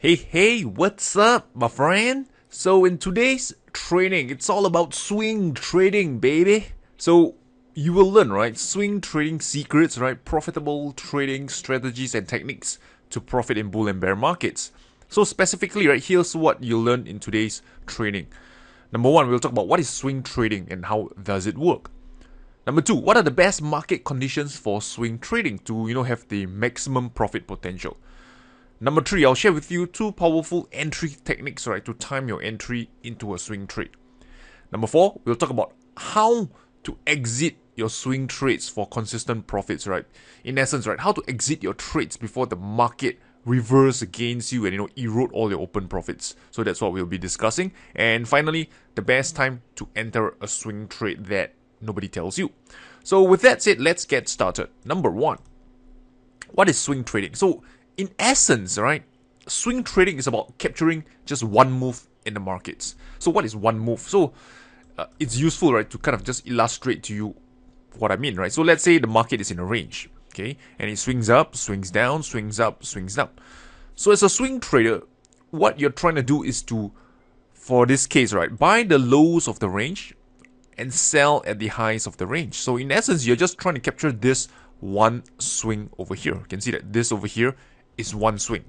Hey, what's up, my friend? So in today's training, it's all about swing trading, baby. So you will learn, right? Swing trading secrets, right? Profitable trading strategies and techniques to profit in bull and bear markets. So specifically, right, here's what you'll learn in today's training. Number one, we'll talk about what is swing trading and how does it work. Number two, what are the best market conditions for swing trading to, have the maximum profit potential. Number three, I'll share with you two powerful entry techniques, right, to time your entry into a swing trade. Number four, we'll talk about how to exit your swing trades for consistent profits, right? In essence, right, how to exit your trades before the market reverse against you and erode all your open profits. So that's what we'll be discussing. And finally, the best time to enter a swing trade that nobody tells you. So with that said, let's get started. Number one, what is swing trading? So in essence, right, swing trading is about capturing just one move in the markets. So what is one move? So it's useful, right, to kind of just illustrate to you what I mean, right? So let's say the market is in a range, okay, and it swings up, swings down, swings up, swings down. So as a swing trader, what you're trying to do is to, for this case, right, buy the lows of the range and sell at the highs of the range. So in essence, you're just trying to capture this one swing over here. You can see that this over here is one swing.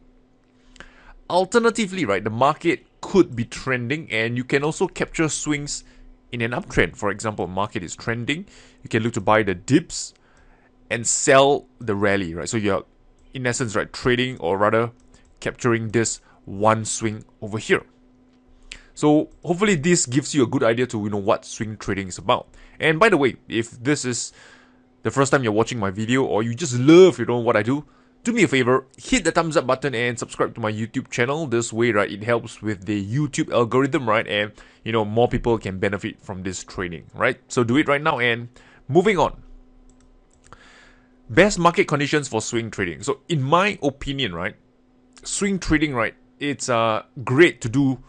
Alternatively, right, the market could be trending and you can also capture swings in an uptrend. For example, market is trending, you can look to buy the dips and sell the rally, right? So you're in essence, right, trading or rather capturing this one swing over here. So hopefully this gives you a good idea to what swing trading is about. And by the way, if this is the first time you're watching my video or you just love what I do me a favor, hit the thumbs up button and subscribe to my YouTube channel. This way, right, it helps with the YouTube algorithm, right, and more people can benefit from this training, right? So do it right now. And moving on, best market conditions for swing trading. So in my opinion, right, swing trading, right, it's great to do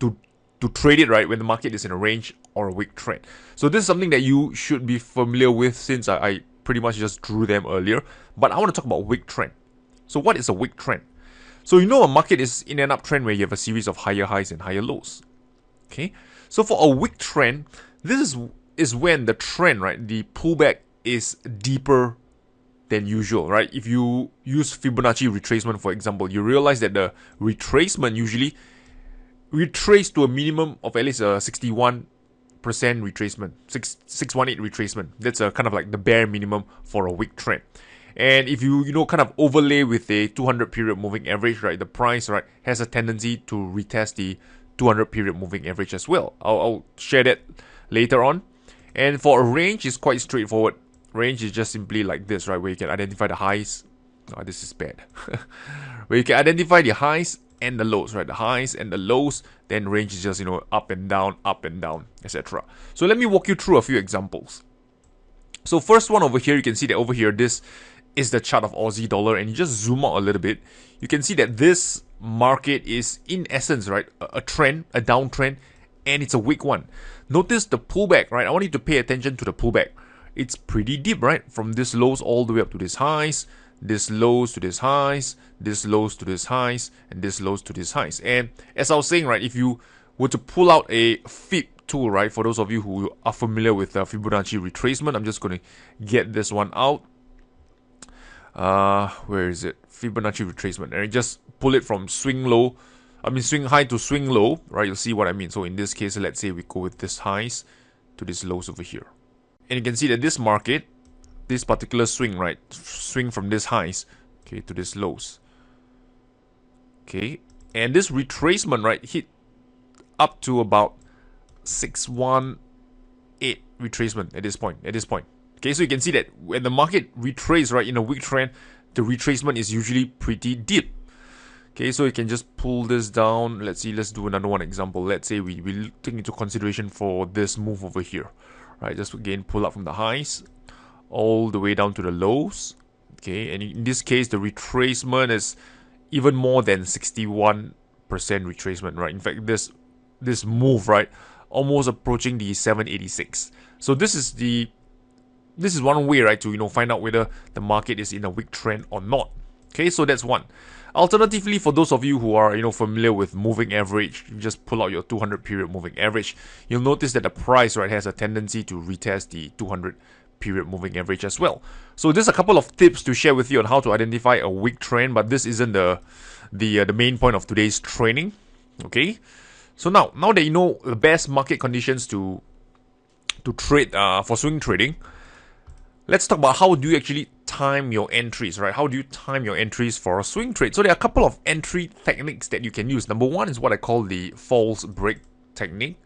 to trade it, right, when the market is in a range or a wick trend. So this is something that you should be familiar with since I pretty much just drew them earlier. But I want to talk about wick trend. So what is a wick trend? So a market is in an uptrend where you have a series of higher highs and higher lows. Okay. So for a wick trend, this is when the trend, right, the pullback is deeper than usual, right? If you use Fibonacci retracement, for example, you realize that the retracement usually retrace to a minimum of at least a 61% retracement, 618 retracement. That's a kind of like the bare minimum for a wick trend. And if you kind of overlay with a 200 period moving average, right, the price, right, has a tendency to retest the 200 period moving average as well. I'll share that later on. And for a range, it's quite straightforward. Range is just simply like this, right, where you can identify the highs. Oh, this is bad. Where you can identify the highs and the lows, right? The highs and the lows, then range is just, up and down, etc. So let me walk you through a few examples. So first one over here, you can see that over here, this is the chart of Aussie dollar, and you just zoom out a little bit. You can see that this market is in essence, right, a trend, a downtrend, and it's a weak one. Notice the pullback, right? I want you to pay attention to the pullback. It's pretty deep, right? From this lows all the way up to this highs, this lows to this highs, this lows to this highs, and this lows to this highs. And as I was saying, right, if you were to pull out a Fib tool, right, for those of you who are familiar with Fibonacci retracement, I'm just going to get this one out. Where is it? Fibonacci retracement. And just pull it from swing high to swing low, right? You'll see what I mean. So in this case, let's say we go with this highs to this lows over here. And you can see that this market, this particular swing, right, swing from this highs, okay, to this lows. Okay, and this retracement, right, hit up to about 618 retracement at this point. Okay, so you can see that when the market retraces, right, in a wick trend, the retracement is usually pretty deep. Okay, so you can just pull this down. Let's do another one example. Let's say we take into consideration for this move over here, right? Just again pull up from the highs all the way down to the lows. Okay, and in this case, the retracement is even more than 61% retracement, right? In fact, this move, right, almost approaching the 786. So this is one way, right, to find out whether the market is in a weak trend or not. Okay, so that's one. Alternatively, for those of you who are familiar with moving average, you just pull out your 200 period moving average. You'll notice that the price, right, has a tendency to retest the 200 period moving average as well. So there's a couple of tips to share with you on how to identify a weak trend, but this isn't the main point of today's training. Okay, so now that you know the best market conditions to trade for swing trading, let's talk about how do you actually time your entries, right? How do you time your entries for a swing trade? So there are a couple of entry techniques that you can use. Number one is what I call the false break technique.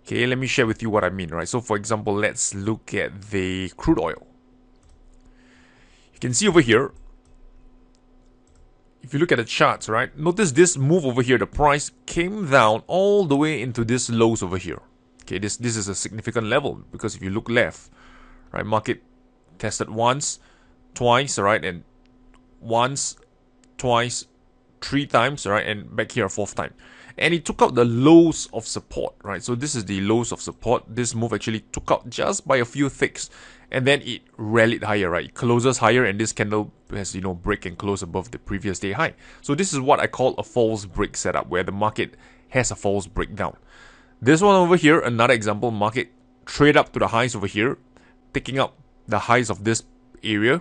Okay, let me share with you what I mean, right? So for example, let's look at the crude oil. You can see over here, if you look at the charts, right? Notice this move over here, the price came down all the way into this lows over here. Okay, this is a significant level because if you look left, right, market tested once, twice, right, and once, twice, 3 times, right, and back here a 4th time. And it took out the lows of support, right? So this is the lows of support. This move actually took out just by a few ticks, and then it rallied higher, right? It closes higher, and this candle has, break and close above the previous day high. So this is what I call a false break setup, where the market has a false breakdown. This one over here, another example, market trade up to the highs over here, taking up the highs of this area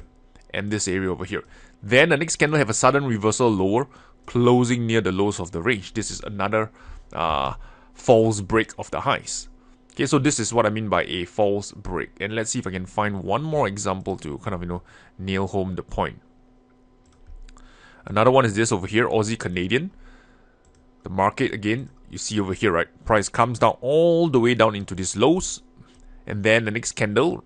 and this area over here. Then the next candle have a sudden reversal lower, closing near the lows of the range. This is another false break of the highs. Okay, so this is what I mean by a false break. And let's see if I can find one more example to kind of, nail home the point. Another one is this over here, Aussie Canadian. The market, again, you see over here, right? Price comes down all the way down into these lows. And then the next candle,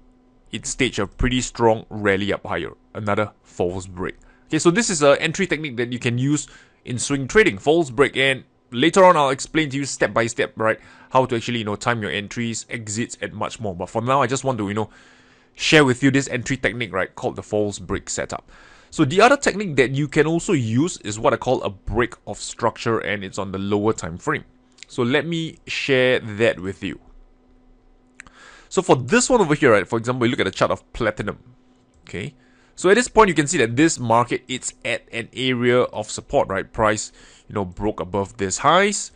it staged a pretty strong rally up higher. Another false break. Okay, so this is an entry technique that you can use in swing trading, false break, and later on I'll explain to you step by step, right, how to actually time your entries, exits, and much more. But for now, I just want to share with you this entry technique, right, called the false break setup. So the other technique that you can also use is what I call a break of structure, and it's on the lower time frame. So let me share that with you. So for this one over here, right, for example, you look at the chart of platinum. Okay. So at this point, you can see that this market, it's at an area of support, right? Price, broke above this highs,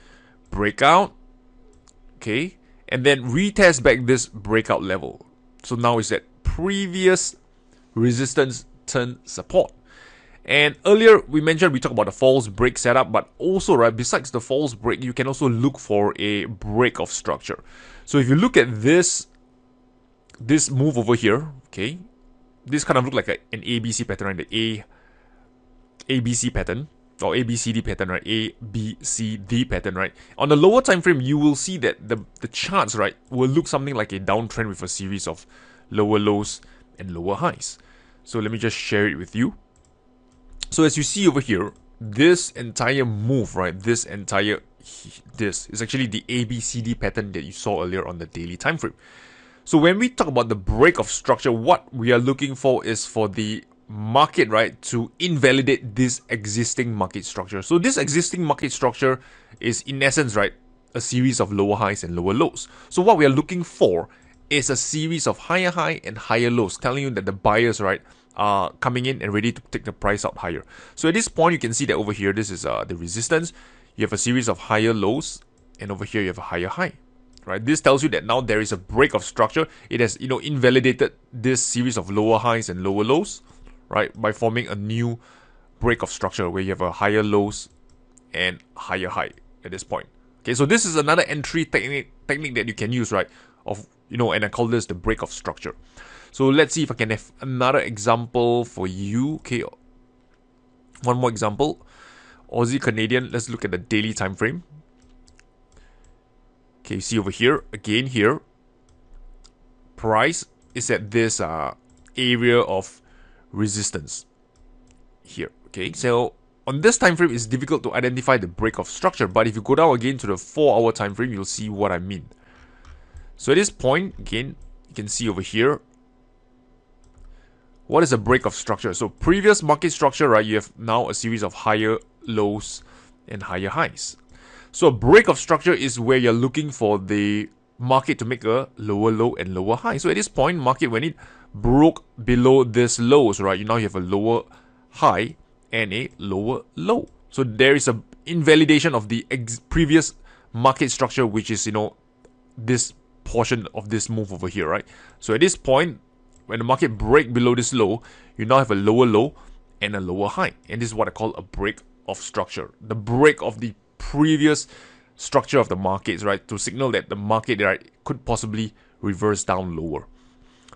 breakout, okay, and then retest back this breakout level. So now it's at previous resistance turn support. And earlier we mentioned we talked about the false break setup, but also, right, besides the false break, you can also look for a break of structure. So if you look at this move over here, okay, this kind of look like an ABC pattern, right? The ABC pattern or ABCD pattern, right? ABCD pattern, right? On the lower time frame, you will see that the charts, right, will look something like a downtrend with a series of lower lows and lower highs. So let me just share it with you. So as you see over here, this entire move, right, this is actually the ABCD pattern that you saw earlier on the daily time frame. So when we talk about the break of structure, what we are looking for is for the market, right, to invalidate this existing market structure. So this existing market structure is, in essence, right, a series of lower highs and lower lows. So what we are looking for is a series of higher high and higher lows, telling you that the buyers, right, are coming in and ready to take the price out higher. So at this point, you can see that over here, this is the resistance. You have a series of higher lows, and over here you have a higher high. Right, this tells you that now there is a break of structure. It has, invalidated this series of lower highs and lower lows, right, by forming a new break of structure where you have a higher lows and higher high at this point. Okay, so this is another entry technique that you can use, right, of, and I call this the break of structure. So let's see if I can have another example for you. Okay, one more example. Aussie Canadian, let's look at the daily time frame. Okay, you see over here, again here, price is at this area of resistance here. Okay, so on this time frame, it's difficult to identify the break of structure, but if you go down again to the 4-hour time frame, you'll see what I mean. So at this point, again, you can see over here, what is a break of structure? So previous market structure, right, you have now a series of higher lows and higher highs. So a break of structure is where you're looking for the market to make a lower low and lower high. So at this point, market, when it broke below this lows, right, now you have a lower high and a lower low. So there is a invalidation of the previous market structure, which is, this portion of this move over here, right? So at this point, when the market break below this low, you now have a lower low and a lower high. And this is what I call a break of structure. The break of the previous structure of the markets, right? To signal that the market, right, could possibly reverse down lower.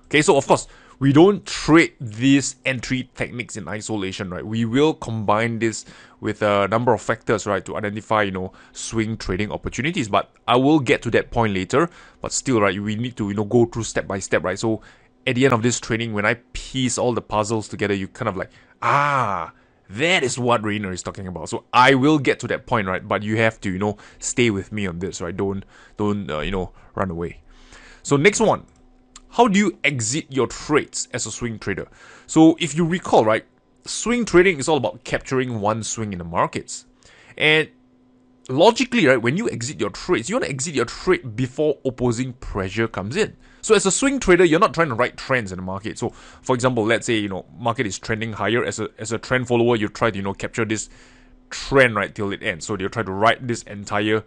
Okay, so of course, we don't trade these entry techniques in isolation, right? We will combine this with a number of factors, right, to identify, swing trading opportunities. But I will get to that point later. But still, right, we need to, go through step by step, right? So at the end of this training, when I piece all the puzzles together, you kind of like, that is what Rayner is talking about. So I will get to that point, right? But you have to, stay with me on this, right? Don't run away. So next one, how do you exit your trades as a swing trader? So if you recall, right, swing trading is all about capturing one swing in the markets. And logically, right, when you exit your trades, you want to exit your trade before opposing pressure comes in. So as a swing trader, you're not trying to ride trends in the market. So for example, let's say, market is trending higher. As a trend follower, you try to, capture this trend, right, till it ends. So they'll try to ride this entire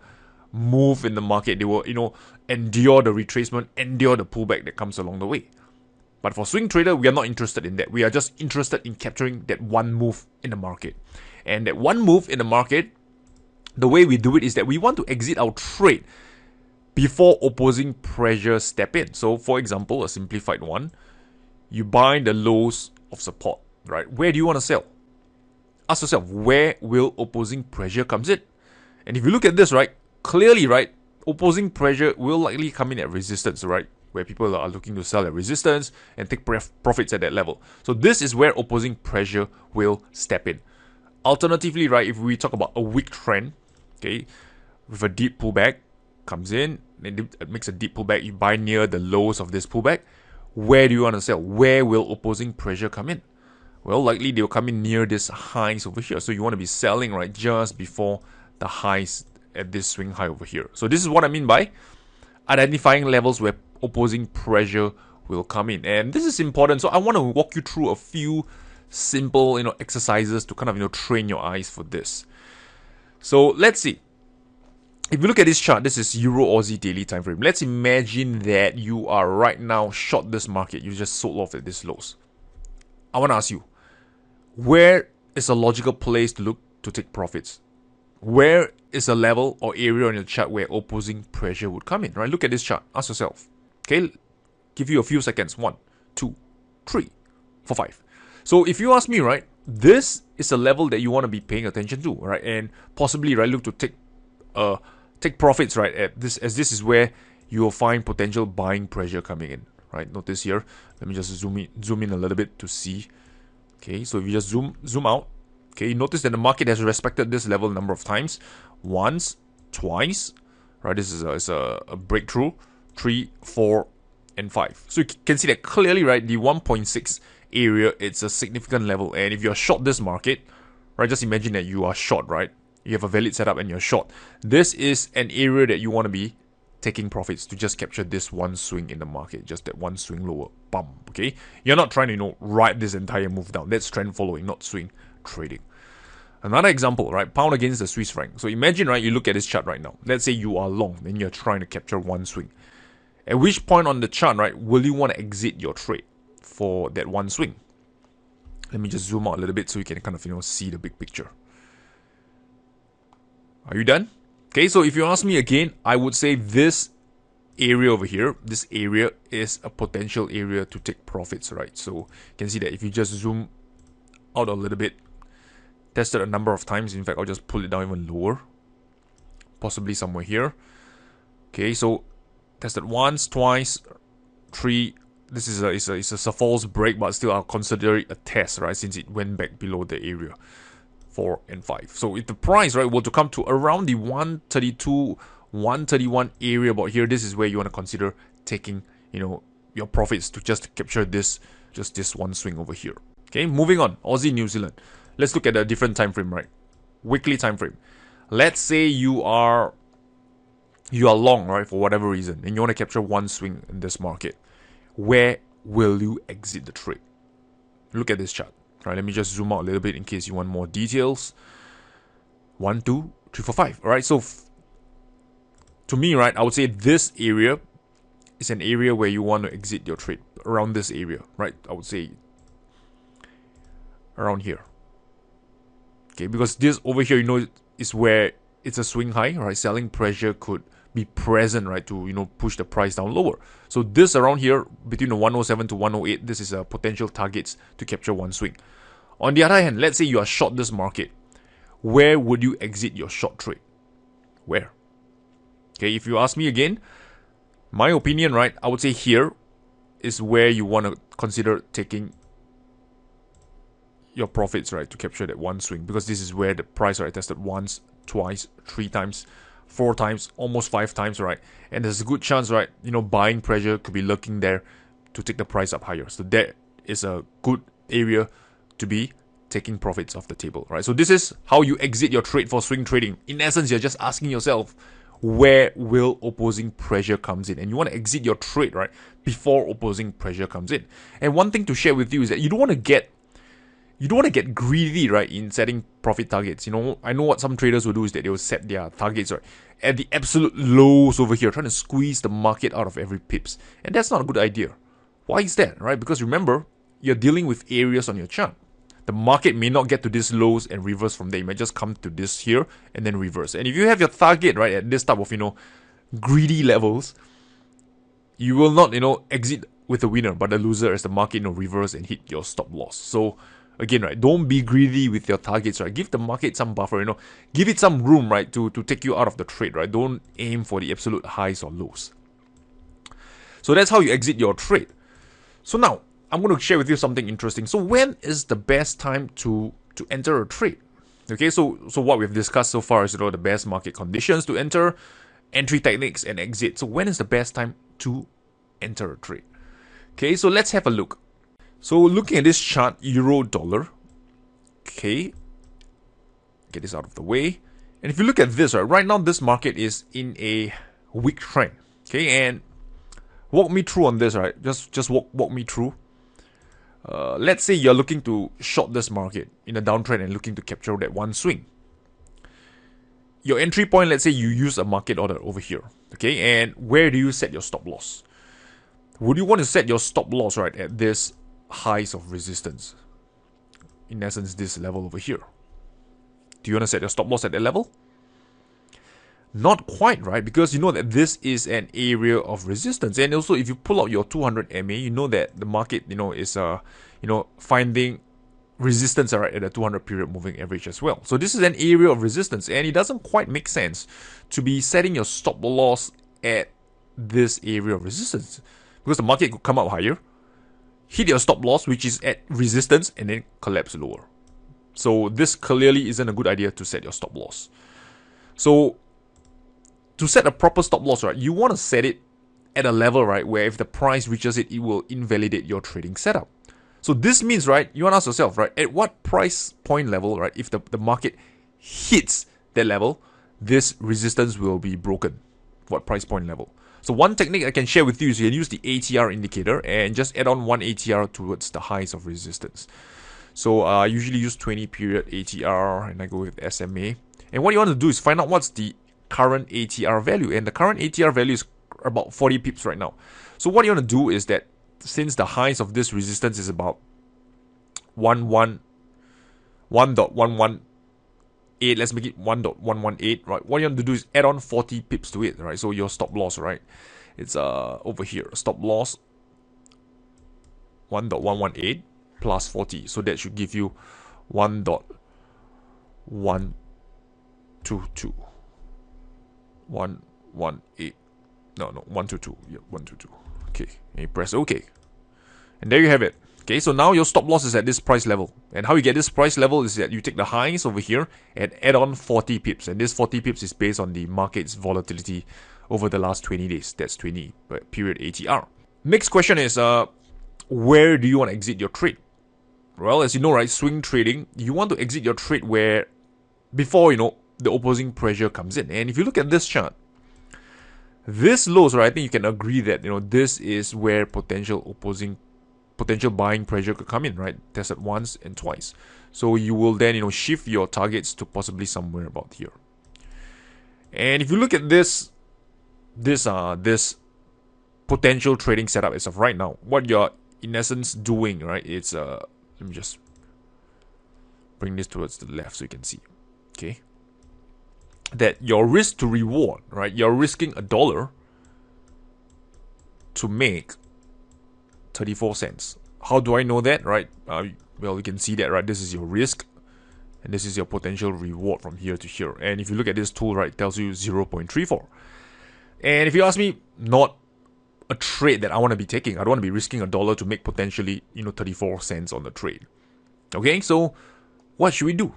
move in the market. They will, endure the retracement, endure the pullback that comes along the way. But for swing trader, we are not interested in that. We are just interested in capturing that one move in the market. And that one move in the market, the way we do it is that we want to exit our trade before opposing pressure step in. So for example, a simplified one, you buy the lows of support, right? Where do you want to sell? Ask yourself, where will opposing pressure comes in? And if you look at this, right, clearly, right, opposing pressure will likely come in at resistance, right? Where people are looking to sell at resistance and take profits at that level. So this is where opposing pressure will step in. Alternatively, right, if we talk about a weak trend, okay, with a deep pullback, comes in, it makes a deep pullback, you buy near the lows of this pullback, where do you want to sell? Where will opposing pressure come in? Well, likely they'll come in near this highs over here. So you want to be selling, right, just before the highs at this swing high over here. So this is what I mean by identifying levels where opposing pressure will come in. And this is important. So I want to walk you through a few simple, exercises to kind of, train your eyes for this. So let's see. If you look at this chart, this is Euro Aussie daily time frame. Let's imagine that you are right now short this market. You just sold off at this lows. I want to ask you, where is a logical place to look to take profits? Where is a level or area on your chart where opposing pressure would come in, right? Look at this chart. Ask yourself. Okay, give you a few seconds. 1, 2, 3, 4, 5. So if you ask me, right, this is a level that you want to be paying attention to, right? And possibly, right, look to take profits, right, at this, as this is where you will find potential buying pressure coming in, right? Notice here. Let me just zoom in a little bit to see. Okay, so if you just zoom out, okay, you notice that the market has respected this level a number of times. Once, twice, right? This is a breakthrough. 3, 4, and 5. So you can see that clearly, right? The 1.6 area, it's a significant level. And if you're short this market, right? Just imagine that you are short, right? You have a valid setup and you're short. This is an area that you want to be taking profits to just capture this one swing in the market, just that one swing lower. Bum. Okay, you're not trying to ride this entire move down. That's trend following, not swing trading. Another example, right? Pound against the Swiss franc. So imagine, right, you look at this chart right now. Let's say you are long and you're trying to capture one swing. At which point on the chart, right, will you want to exit your trade for that one swing? Let me just zoom out a little bit so you can kind of see the big picture. Are you done? Okay, so if you ask me again, I would say this area over here, this area is a potential area to take profits, right? So you can see that if you just zoom out a little bit, tested a number of times. In fact, I'll just pull it down even lower, possibly somewhere here. Okay, so tested once, twice, 3. This is it's a false break, but still I'll consider it a test, right? Since it went back below the area. 4 and 5. So if the price, right, were to come to around the 132, 131 area about here, this is where you want to consider taking, your profits to just capture this one swing over here. Okay, moving on. Aussie, New Zealand. Let's look at a different time frame, right? Weekly time frame. Let's say you are long, right, for whatever reason, and you want to capture one swing in this market. Where will you exit the trade? Look at this chart. Right, let me just zoom out a little bit in case you want more details. 1, 2, 3, 4, 5. All right, so to me, right, I would say this area is an area where you want to exit your trade, around this area, right? I would say around here. Okay, because this over here, is where it's a swing high, right? Selling pressure could be present, right, to push the price down lower. So this around here between the 107 to 108, this is a potential targets to capture one swing. On the other hand, let's say you are short this market. Where would you exit your short trade? Where? Okay, if you ask me again, my opinion, right, I would say here is where you want to consider taking your profits, right, to capture that one swing, because this is where the price, right, tested once, twice, 3 times, 4 times, almost 5 times, right? And there's a good chance, right, buying pressure could be lurking there to take the price up higher. So that is a good area to be taking profits off the table, right? So this is how you exit your trade for swing trading. In essence, you're just asking yourself, where will opposing pressure comes in? And you want to exit your trade, right, before opposing pressure comes in. And one thing to share with you is that you don't want to get greedy, right, in setting profit targets. I know what some traders will do is that they will set their targets, right, at the absolute lows over here, trying to squeeze the market out of every pips. And that's not a good idea. Why is that, right? Because remember, you're dealing with areas on your chart. The market may not get to these lows and reverse from there. It might just come to this here and then reverse. And if you have your target, right, at this type of, greedy levels, you will not, exit with the winner, but the loser as the market, reverse and hit your stop loss. So again, right, don't be greedy with your targets, right? Give the market some buffer, give it some room, right, to take you out of the trade, right? Don't aim for the absolute highs or lows. So that's how you exit your trade. So now, I'm going to share with you something interesting. So when is the best time to enter a trade? Okay, so what we've discussed so far is the best market conditions to enter, entry techniques, and exit. So when is the best time to enter a trade? Okay, so let's have a look. So looking at this chart, euro dollar. Okay, get this out of the way. And if you look at this, right now this market is in a weak trend. Okay, and walk me through on this, right? Just walk me through. Let's say you're looking to short this market in a downtrend and looking to capture that one swing. Your entry point, let's say you use a market order over here. Okay, and where do you set your stop loss? Would you want to set your stop loss, right, at this highs of resistance? In essence, this level over here. Do you want to set your stop loss at that level? Not quite, right? Because you know that this is an area of resistance. And also, if you pull out your 200 MA, you know that the market, is finding resistance, right, at the 200 period moving average as well. So this is an area of resistance, and it doesn't quite make sense to be setting your stop loss at this area of resistance, because the market could come up higher, hit your stop loss, which is at resistance, and then collapse lower. So this clearly isn't a good idea to set your stop loss. So to set a proper stop loss, right, you want to set it at a level, right, where if the price reaches it, it will invalidate your trading setup. So this means, right, you want to ask yourself, right, at what price point level, right, if the market hits that level, this resistance will be broken. What price point level? So one technique I can share with you is you can use the ATR indicator and just add on one ATR towards the highs of resistance. So I usually use 20 period ATR and I go with SMA. And what you want to do is find out what's the current ATR value, and the current ATR value is about 40 pips right now. So what you want to do is that since the highs of this resistance is about 1.118, let's make it 1.118, right? What you want to do is add on 40 pips to it, right? So your stop loss, right, it's over here, stop loss 1.118 plus 40, so that should give you 1.122. 118. No, 122. Yeah, 122. Okay. And you press OK. And there you have it. Okay, so now your stop loss is at this price level. And how you get this price level is that you take the highs over here and add on 40 pips. And this 40 pips is based on the market's volatility over the last 20 days. That's 20 period ATR. Next question is, where do you want to exit your trade? Well, as you know, right, swing trading, you want to exit your trade where before, the opposing pressure comes in. And if you look at this chart, this lows, right, I think you can agree that, this is where potential opposing potential buying pressure could come in, right? Tested once and twice. So you will then, shift your targets to possibly somewhere about here. And if you look at this potential trading setup as of right now, what you're in essence doing, right? It's let me just bring this towards the left so you can see. Okay. That your risk to reward, right? You're risking $1 to make 34 cents. How do I know that, right? Well, you can see that, right? This is your risk, and this is your potential reward from here to here. And if you look at this tool, right, it tells you 0.34. And if you ask me, not a trade that I want to be taking. I don't want to be risking $1 to make potentially, 34 cents on the trade. Okay, so what should we do?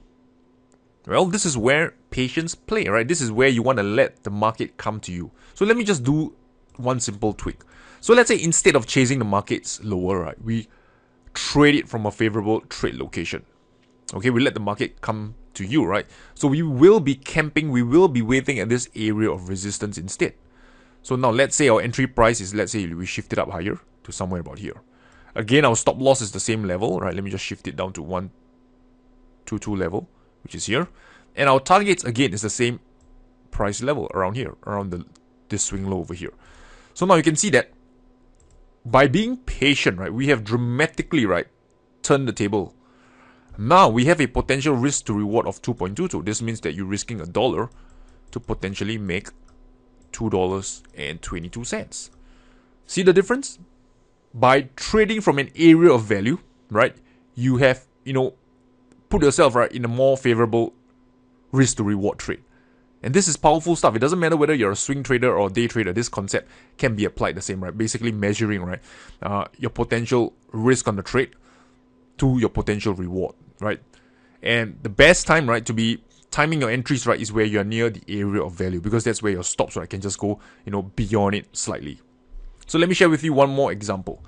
Well, this is where patience play, right? This is where you want to let the market come to you. So let me just do one simple tweak. So let's say instead of chasing the markets lower, right, we trade it from a favorable trade location. Okay, we let the market come to you, right? So we will be camping, we will be waiting at this area of resistance instead. So now let's say our entry price is, let's say we shift it up higher to somewhere about here. Again, our stop loss is the same level, right? Let me just shift it down to 122 level, which is here. And our targets, again, is the same price level around here, around this swing low over here. So now you can see that by being patient, right, we have dramatically, right, turned the table. Now we have a potential risk to reward of 2.22. This means that you're risking $1 to potentially make $2.22. See the difference? By trading from an area of value, right, you have, put yourself, right, in a more favorable risk to reward trade. And this is powerful stuff. It doesn't matter whether you're a swing trader or a day trader. This concept can be applied the same, right? Basically measuring, right, your potential risk on the trade to your potential reward, right? And the best time, right, to be timing your entries, right, is where you're near the area of value, because that's where your stops, right, can just go, beyond it slightly. So let me share with you one more example.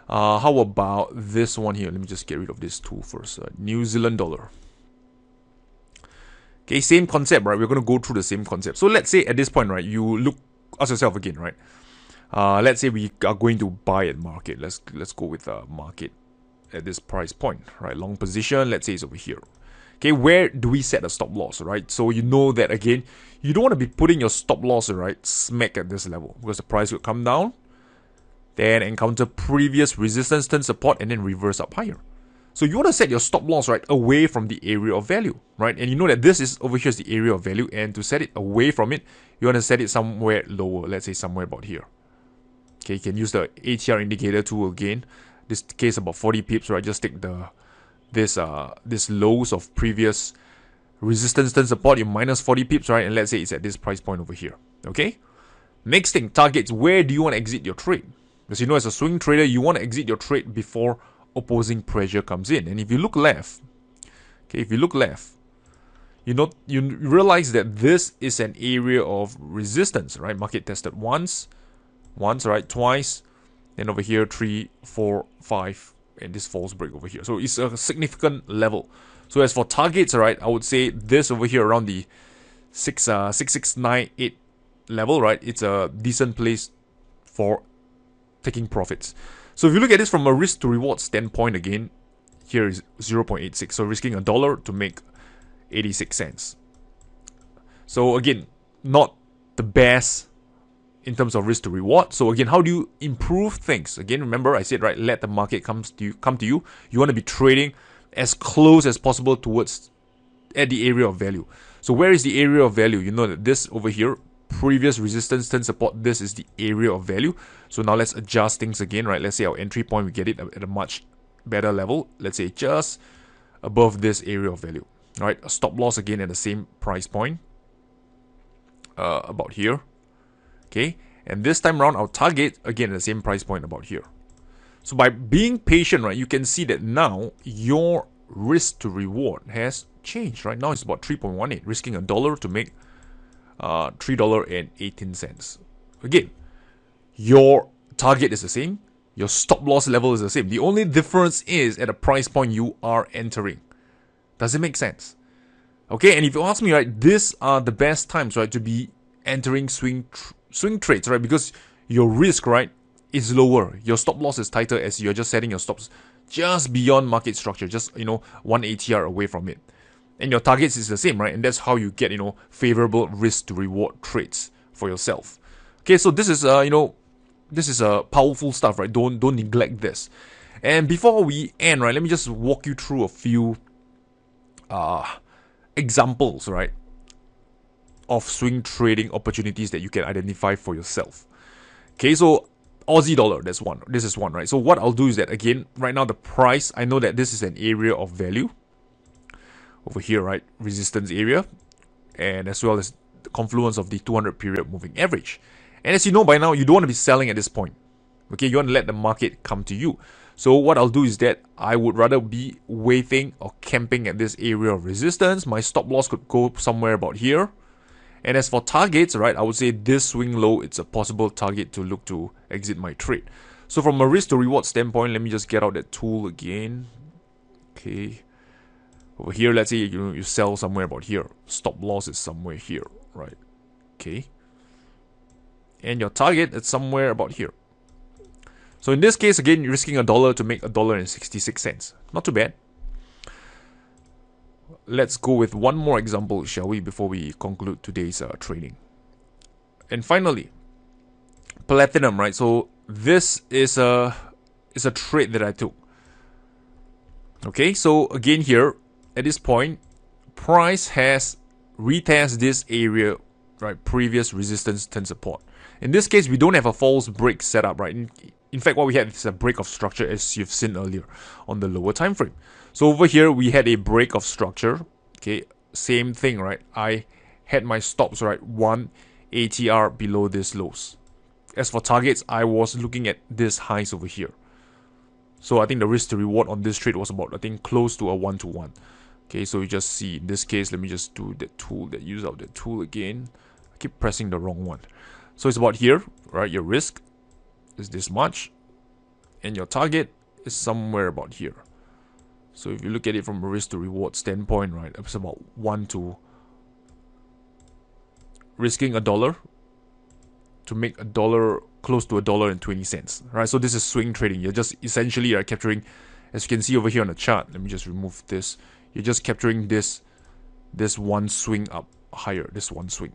How about this one here? Let me just get rid of this tool first. New Zealand dollar. Okay, same concept, right? We're going to go through the same concept. So let's say at this point, right, you ask yourself again, right? Let's say we are going to buy at market. Let's go with market at this price point, right? Long position, let's say it's over here. Okay, where do we set a stop loss, right? So you know that, again, you don't want to be putting your stop loss, right, smack at this level, because the price will come down, then encounter previous resistance, turn support, and then reverse up higher. So you want to set your stop loss, right, away from the area of value, right? And you know that this is over here is the area of value, and to set it away from it, you want to set it somewhere lower. Let's say somewhere about here. Okay, you can use the ATR indicator tool again. This case about 40 pips, right? Just take this lows of previous resistance, turn support, you minus 40 pips, right? And let's say it's at this price point over here. Okay. Next thing, targets. Where do you want to exit your trade? Because as a swing trader, you want to exit your trade before opposing pressure comes in. And if you look left, okay, you realize that this is an area of resistance, right? Market tested once, right, twice, then over here 3, 4, 5, and this false break over here. So it's a significant level. So as for targets, right, I would say this over here around the 6698 level, right? It's a decent place for taking profits. So if you look at this from a risk to reward standpoint, again, here is 0.86. So risking $1 to make 86 cents. So again, not the best in terms of risk to reward. So again, how do you improve things? Again, remember I said, right, let the market come to you. You want to be trading as close as possible towards at the area of value. So where is the area of value? You know that this over here, previous resistance, turn support, this is the area of value. So now let's adjust things again, right? Let's say our entry point, we get it at a much better level. Let's say just above this area of value, right? A stop loss again at the same price point, about here. Okay, and this time around, our target again at the same price point about here. So by being patient, right, you can see that now your risk to reward has changed, right? Now it's about 3.18, risking $1 to make $3.18. Again, your target is the same, your stop loss level is the same. The only difference is at the price point you are entering. Does it make sense? Okay, and if you ask me, right, these are the best times, right, to be entering swing trades, right? Because your risk, right, is lower. Your stop loss is tighter as you're just setting your stops just beyond market structure, just, one ATR away from it. And your targets is the same, right? And that's how you get, favorable risk to reward trades for yourself. Okay, so this is, this is powerful stuff, right? Don't neglect this. And before we end, right, let me just walk you through a few examples, right, of swing trading opportunities that you can identify for yourself. Okay, so Aussie dollar, that's one. This is one, right? So what I'll do is that, again, right now the price, I know that this is an area of value over here, right? Resistance area, and as well as the confluence of the 200 period moving average. And as you know by now, you don't want to be selling at this point. Okay, you want to let the market come to you. So what I'll do is that I would rather be waiting or camping at this area of resistance. My stop loss could go somewhere about here. And as for targets, right, I would say this swing low, it's a possible target to look to exit my trade. So from a risk to reward standpoint, let me just get out that tool again. Okay. Over here, let's say you sell somewhere about here. Stop loss is somewhere here, right? Okay. And your target is somewhere about here. So in this case, again, you're risking $1 to make $1.66. Not too bad. Let's go with one more example, shall we, before we conclude today's trading. And finally, platinum, right? So this is a trade that I took. Okay, so again here, at this point, price has retested this area, right? Previous resistance turn support. In this case, we don't have a false break set up, right? In fact, what we had is a break of structure, as you've seen earlier on the lower time frame. So over here, we had a break of structure. Okay, same thing, right? I had my stops, right? 1 ATR below this lows. As for targets, I was looking at this highs over here. So I think the risk to reward on this trade was about, I think, close to a 1-to-1. Okay, so you just see, in this case, let me just do that tool, use out that tool again. I keep pressing the wrong one. So it's about here, right? Your risk is this much, and your target is somewhere about here. So if you look at it from a risk to reward standpoint, right, it's about 1 to risking $1 to make $1, close to $1.20, right? So this is swing trading. You're just essentially capturing, as you can see over here on the chart. Let me just remove this. You're just capturing this one swing up higher, this one swing.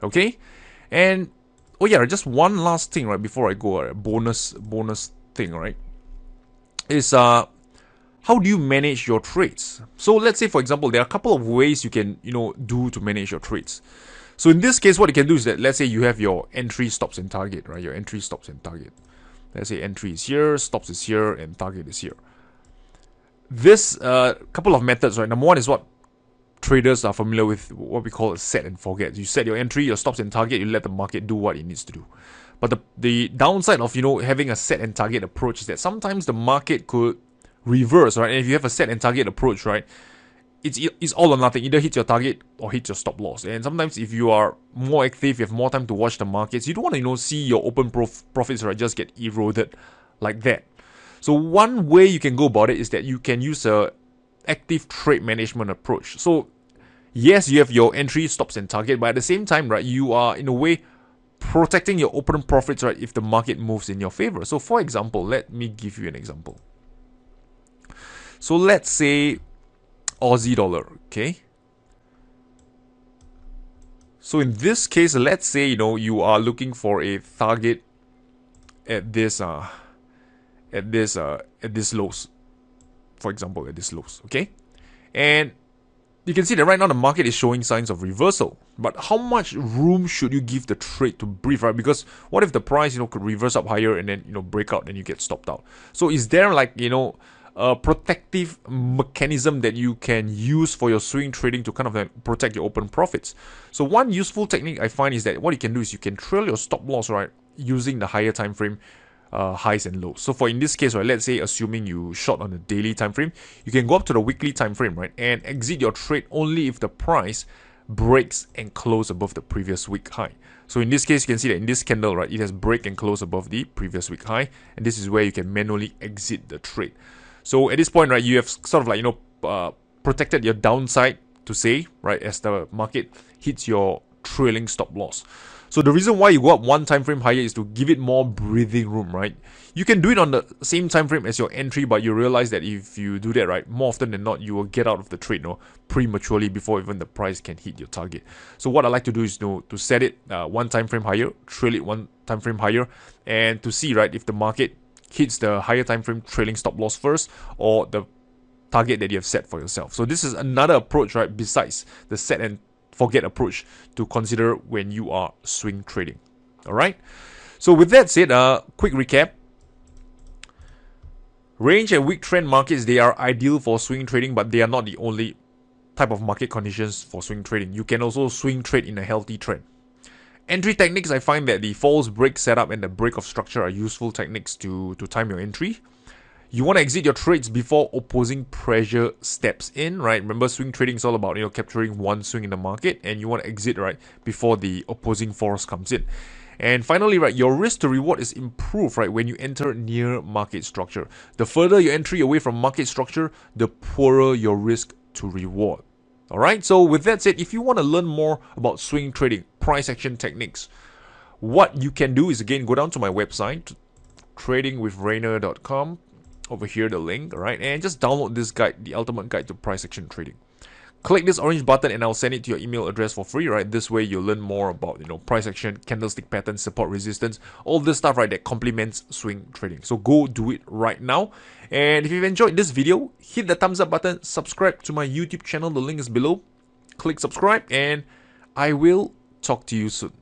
Okay, and oh yeah, just one last thing, right, before I go, bonus thing, right, is how do you manage your trades? So let's say, for example, there are a couple of ways you can, do to manage your trades. So in this case, what you can do is that, let's say you have your entry, stops, and target, right? Your entry, stops, and target. Let's say entry is here, stops is here, and target is here. This couple of methods, right? Number one is what traders are familiar with, what we call a set and forget. You set your entry, your stops, and target. You let the market do what it needs to do. But the downside of having a set and target approach is that sometimes the market could reverse, right? And if you have a set and target approach, right, it's all or nothing. Either hit your target or hit your stop loss. And sometimes if you are more active, you have more time to watch the markets, you don't want to see your open profits, right, just get eroded like that. So one way you can go about it is that you can use a active trade management approach. So yes, you have your entry, stops, and target, but at the same time, right, you are in a way protecting your open profits, right, if the market moves in your favor. So for example, let me give you an example. So let's say Aussie dollar, okay? So in this case, let's say, you are looking for a target at this lows, for example, at this lows, okay? And you can see that right now the market is showing signs of reversal. But how much room should you give the trade to breathe, right? Because what if the price, could reverse up higher and then, break out and you get stopped out? So is there like, a protective mechanism that you can use for your swing trading to kind of protect your open profits? So one useful technique I find is that what you can do is you can trail your stop loss, right, using the higher time frame highs and lows. So for in this case, right, let's say assuming you short on the daily time frame, you can go up to the weekly time frame, right, and exit your trade only if the price breaks and close above the previous week high. So in this case, you can see that in this candle, right, it has break and close above the previous week high, and this is where you can manually exit the trade. So at this point, right, you have sort of like, protected your downside to say, right, as the market hits your trailing stop loss. So the reason why you go up one time frame higher is to give it more breathing room, right? You can do it on the same time frame as your entry, but you realize that if you do that, right, more often than not, you will get out of the trade, prematurely before even the price can hit your target. So what I like to do is, to set it one time frame higher, trail it one time frame higher, and to see, right, if the market hits the higher time frame trailing stop loss first or the target that you have set for yourself. So this is another approach, right, besides the set and forget approach to consider when you are swing trading. All right. So with that said, quick recap. Range and weak trend markets, they are ideal for swing trading, but they are not the only type of market conditions for swing trading. You can also swing trade in a healthy trend. Entry techniques, I find that the false break setup and the break of structure are useful techniques to time your entry. You want to exit your trades before opposing pressure steps in, right? Remember, swing trading is all about, capturing one swing in the market, and you want to exit, right, before the opposing force comes in. And finally, right, your risk to reward is improved, right, when you enter near market structure. The further your entry away from market structure, the poorer your risk to reward. All right. So with that said, if you want to learn more about swing trading, price action techniques, what you can do is, again, go down to my website, tradingwithrayner.com. Over here, the link, all right, and just download this guide, the ultimate guide to price action trading. Click this orange button and I'll send it to your email address for free, right? This way you'll learn more about, price action, candlestick patterns, support, resistance, all this stuff, right, that complements swing trading. So go do it right now. And if you've enjoyed this video, hit the thumbs up button, subscribe to my YouTube channel, the link is below. Click subscribe and I will talk to you soon.